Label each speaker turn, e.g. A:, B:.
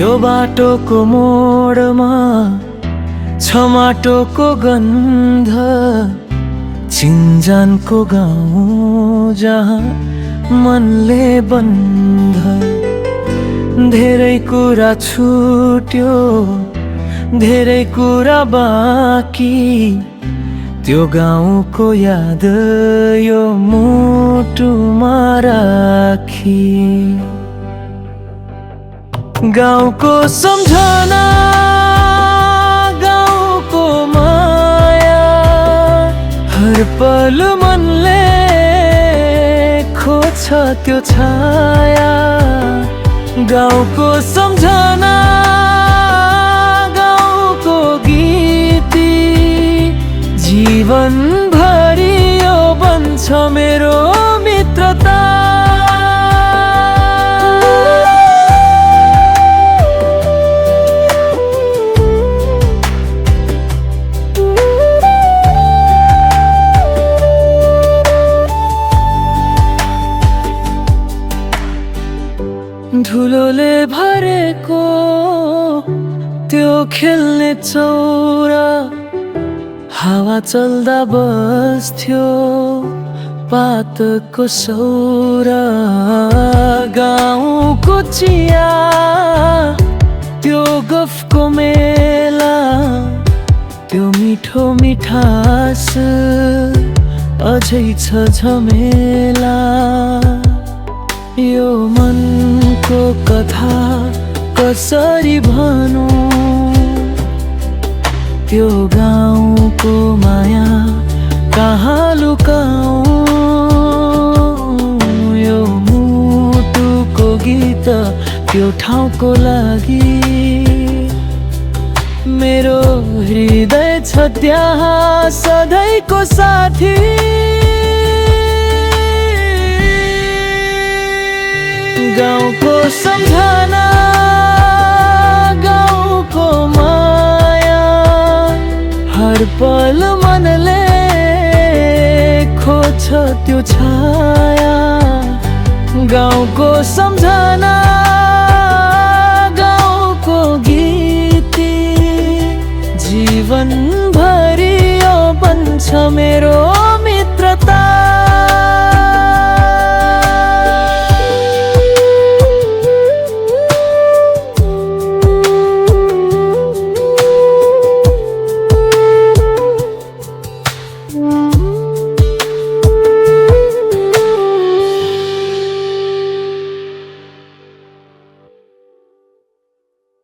A: यो बाटोको मोडमा छ माटोको गन्ध, चिन्जानको गाउँ जहाँ मनले बन्ध। धेरै कुरा छुट्यो, धेरै कुरा बाँकी, त्यो गाउँको याद यो मुटुमा राखी। गाउँको सम्झना, गाउँको माया, हर पल मनले खोज्छ त्यो छाया। गाउँको सम्झना, गाउँको गीती, जीवन भरि यो बन्छ मेरो मित्रता। धुलोले भरेको त्यो खेल्ने चौरा, हावा चल्दा बस्थ्यो पातको सौरा। गाउँको चिया, त्यो गफको मेला, त्यो मिठो मिठास अझै छ झमेला। यो मनको कथा कसरी भनौँ, त्यो गाउँको माया कहाँ लुकाऊँ। यो मुटुको गीत त्यो ठाउँको लागि, मेरो हृदय छ त्यहाँ सधैँको साथी। गाउँको सम्झना, गाउँको माया, हर पल मनले खोज्छ त्यो छाया। गाउँको सम्झना, गाउँको गीती, जीवन भरि यो बन्छ मेरो